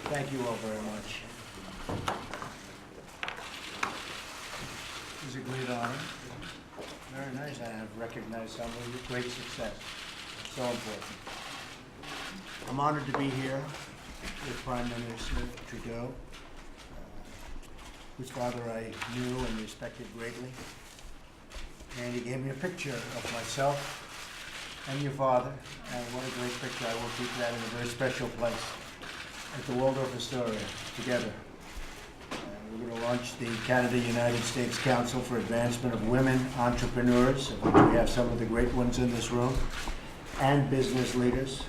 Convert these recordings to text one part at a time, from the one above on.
Thank you all very much. It was a great honor. Very nice. I have recognized some of your great success. So important. I'm honored to be here with Prime Minister Trudeau, whose father I knew and respected greatly. And he gave me a picture of myself and your father, and what a great picture. I will keep that in a very special place at the Waldorf Astoria together. We're going to launch the Canada-United States Council for Advancement of Women Entrepreneurs, of which we have some of the great ones in this room, and business leaders.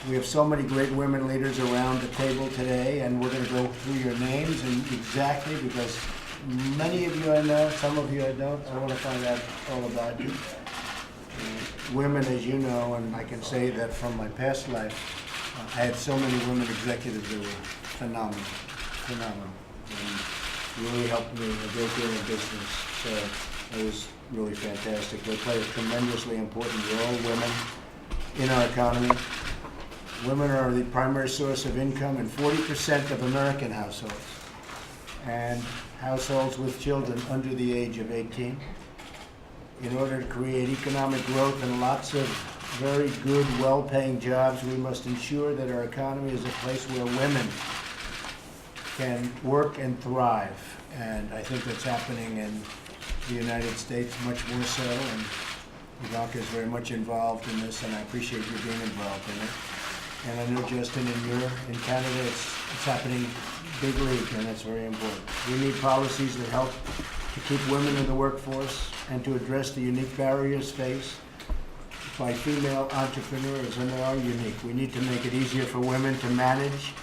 We have so many great women leaders around the table today, and we're going to go through your names and exactly, because many of you I know, some of you I don't. I want to find out all about you. Women, as you know, and I can say that from my past life, I had so many women executives that were phenomenal, and really helped me a great deal in business. So it was really fantastic. They play a tremendously important role, women, in our economy. Women are the primary source of income in 40% of American households, and households with children under the age of 18. In order to create economic growth and lots of very good, well-paying jobs, we must ensure that our economy is a place where women can work and thrive. And I think that's happening in the United States much more so, and Ivanka is very much involved in this, and I appreciate you being involved in it. And I know, Justin, in Canada, it's happening big league, and that's very important. We need policies that help to keep women in the workforce and to address the unique barriers faced by female entrepreneurs, and they are unique. We need to make it easier for women to manage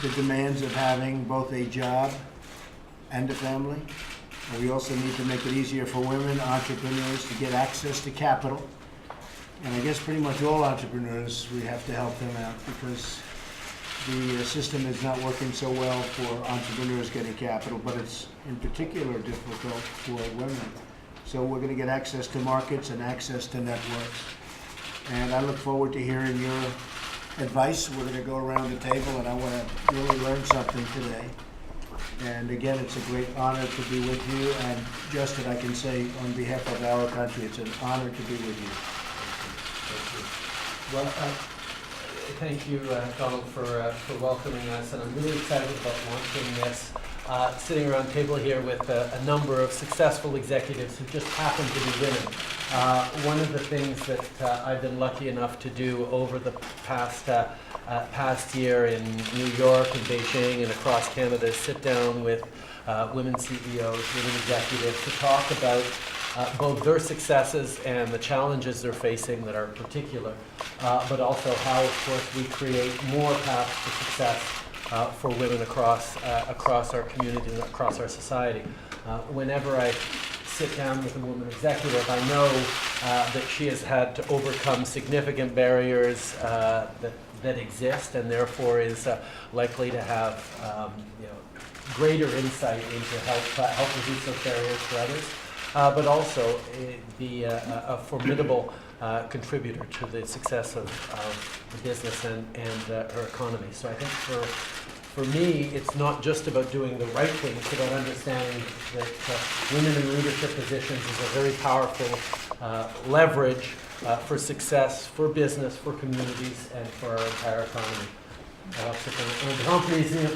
the demands of having both a job and a family. And we also need to make it easier for women entrepreneurs to get access to capital. And I guess pretty much all entrepreneurs, we have to help them out, because the system is not working so well for entrepreneurs getting capital, but it's in particular difficult for women. So we're going to get access to markets and access to networks. And I look forward to hearing your advice. We're going to go around the table, and I want to really learn something today. And again, it's a great honor to be with you. And Justin, I can say on behalf of our country, it's an honor to be with you. Well, thank you, Donald, for welcoming us, and I'm really excited about launching this. Sitting around the table here with a number of successful executives who just happen to be women. One of the things that I've been lucky enough to do over the past year in New York and Beijing and across Canada is sit down with women CEOs, women executives to talk about both their successes and the challenges they're facing that are particular, but also how, of course, we create more paths to success for women across our community and across our society. Whenever I sit down with a woman executive, I know that she has had to overcome significant barriers that exist, and therefore is likely to have greater insight into help reduce those barriers for others. But also be a formidable contributor to the success of the business and her economy. So I think for me, it's not just about doing the right thing, it's about understanding that women in leadership positions is a very powerful leverage for success, for business, for communities, and for our entire economy. Alors c'est un grand plaisir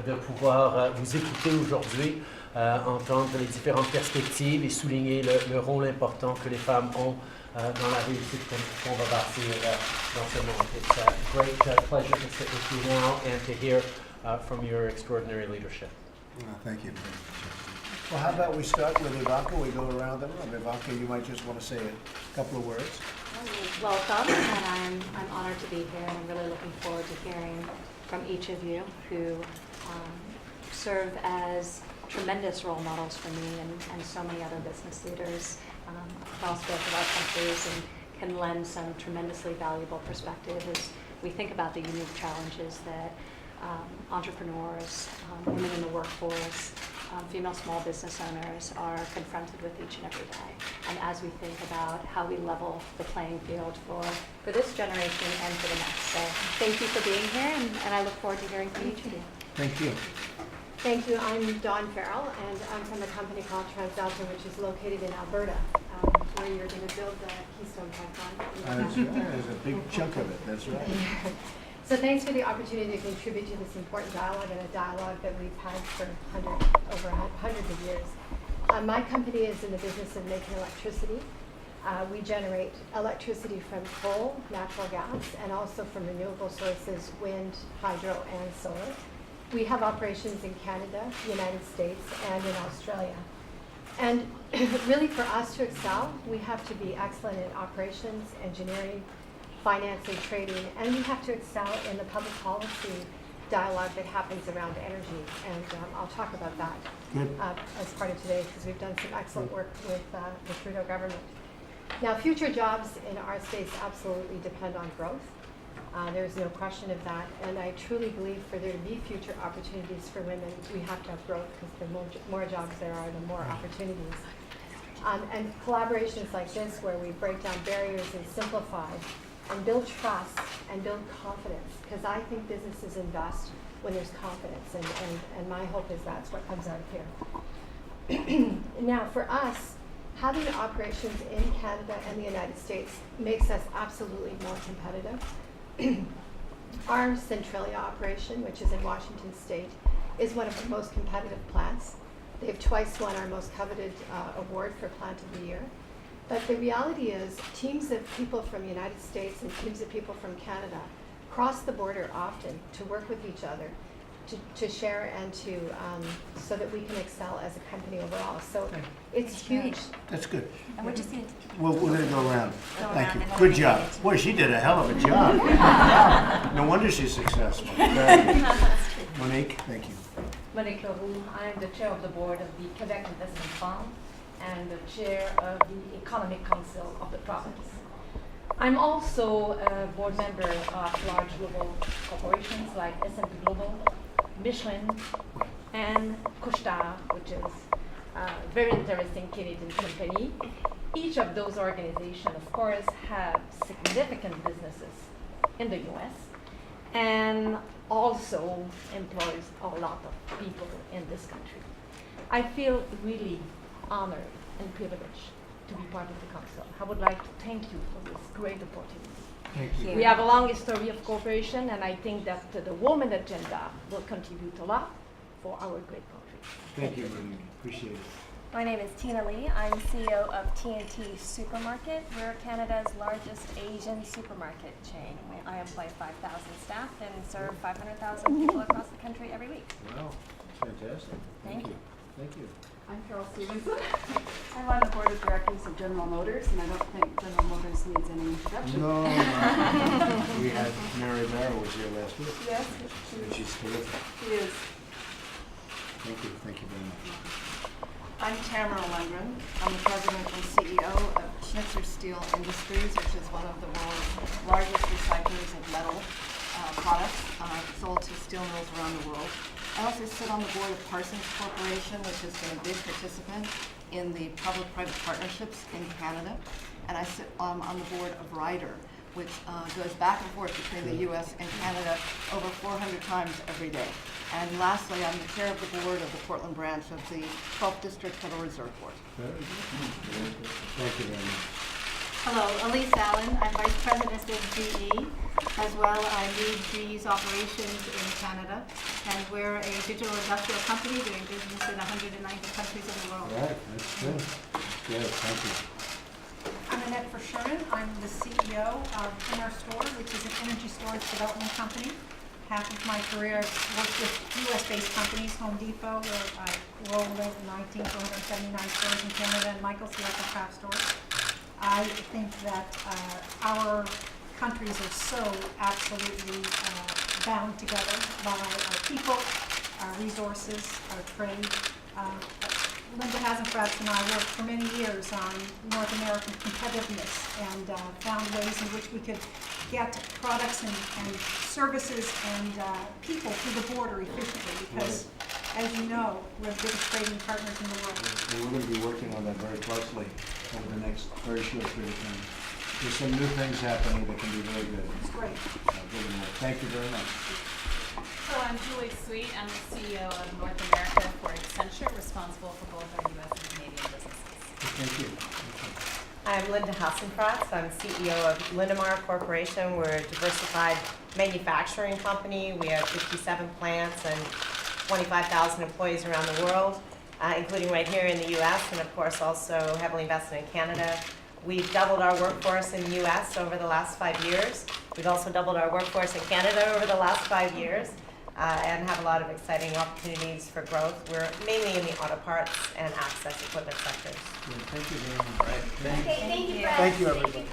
de pouvoir vous écouter aujourd'hui. Entendre les différentes perspectives et souligner le rôle important que les femmes ont dans la réussite qu'on va bâtir dans ce monde. It's a great pleasure to sit with you now and to hear from your extraordinary leadership. Thank you. Well, how about we start with Ivanka? We go around the room. Ivanka, you might just want to say a couple of words. Welcome, and I'm honored to be here, and I'm really looking forward to hearing from each of you who serve as tremendous role models for me and so many other business leaders across both of our countries, and can lend some tremendously valuable perspective as we think about the unique challenges that entrepreneurs, women in the workforce, female small business owners are confronted with each and every day. And as we think about how we level the playing field for this generation and for the next. So thank you for being here, and I look forward to hearing from each of you. Thank you. Thank you. I'm Dawn Farrell, and I'm from a company called TransAlta, which is located in Alberta, where you're going to build the Keystone Pipeline. That's right. There's a big chunk of it. That's right. So thanks for the opportunity to contribute to this important dialogue, and a dialogue that we've had for over hundreds of years. My company is in the business of making electricity. We generate electricity from coal, natural gas, and also from renewable sources, wind, hydro, and solar. We have operations in Canada, the United States, and in Australia. And really, for us to excel, we have to be excellent in operations, engineering, financing, trading, and we have to excel in the public policy dialogue that happens around energy. And I'll talk about that as part of today, because we've done some excellent work with the Trudeau government. Now, future jobs in our states absolutely depend on growth. There's no question of that, and I truly believe for there to be future opportunities for women, we have to have growth, because the more jobs there are, the more opportunities. And collaborations like this, where we break down barriers and simplify, and build trust and build confidence, because I think businesses invest when there's confidence, and my hope is that's what comes out of here. Now, for us, having operations in Canada and the United States makes us absolutely more competitive. Our Centralia operation, which is in Washington State, is one of the most competitive plants. They've twice won our most coveted award for Plant of the Year. But the reality is, teams of people from the United States and teams of people from Canada cross the border often to work with each other, to share and to so that we can excel as a company overall. So it's huge. That's good. And we're just going We're going to go around. Go Thank around you. and then Good we job. get to- Boy, she did a hell of a job. No wonder she's successful. Very good. Monique, thank you. Monique Leroux. I am the chair of the board of the Quebec Investment Fund and the chair of the Economic Council of the province. I'm also a board member of large global corporations like S&P Global, Michelin, and Couche-Tard, which is a very interesting Canadian company. Each of those organizations, of course, have significant businesses in the US and also employs a lot of people in this country. I feel really honored and privileged to be part of the council. I would like to thank you for this great opportunity. Thank you. We have a long history of cooperation, and I think that the woman agenda will contribute a lot for our great country. Thank you, Monique. Appreciate it. My name is Tina Lee. I'm CEO of TNT Supermarket. We're Canada's largest Asian supermarket chain. I employ 5,000 staff and serve 500,000 people across the country every week. Wow, fantastic. Thank you. Thank you. I'm Carol Stevenson. I'm on the board of directors of General Motors, and I don't think General Motors needs any introduction. No, we had Mary Barrow was here last week. Yes, And she's terrific. she is. Thank you very much. I'm Tamara Lundgren. I'm the president and CEO of Schnitzer Steel Industries, which is one of the world's largest recyclers of metal products sold to steel mills around the world. I also sit on the board of Parsons Corporation, which has been a big participant in the public-private partnerships in Canada. And I sit on the board of Ryder, which goes back and forth between the U.S. and Canada over 400 times every day. And lastly, I'm the chair of the board of the Portland branch of the 12th District Federal Reserve Board. Very good. Very good. Thank you very much. Hello, Elise Allen. I'm Vice President of GE. As well, I lead GE's operations in Canada. And we're a digital industrial company doing business in 190 countries in the world. All right, that's good. That's good. Thank you. I'm Annette Verschuren. I'm the CEO of Inner Store, which is an energy storage development company. Half of my career I've worked with US-based companies, Home Depot, where I rolled out 19 to 179 stores in Canada, and Michael's the Echo Craft stores. I think that our countries are so absolutely bound together by our people, our resources, our trade. Linda Hasenfratz and I worked for many years on North American competitiveness and found ways in which we could get products and services and people through the border efficiently, because as you know, we're the biggest trading partners in the world. And we're going to be working on that very closely over the next very short period of time. There's some new things happening that can be very good. It's great. Thank you very much. So I'm Julie Sweet. I'm the CEO of North America for Accenture, responsible for both our U.S. and Canadian businesses. Thank you. I'm Linda Hassenfratz. I'm CEO of Linamar Corporation. We're a diversified manufacturing company. We have 57 plants and 25,000 employees around the world, including right here in the U.S. and of course also heavily invested in Canada. We've doubled our workforce in the U.S. over the last 5 years. We've also doubled our workforce in Canada over the last 5 years. And have a lot of exciting opportunities for growth. We're mainly in the auto parts and access equipment sectors. Thank you very much. Okay, thank you, Brett. Thank you, everybody.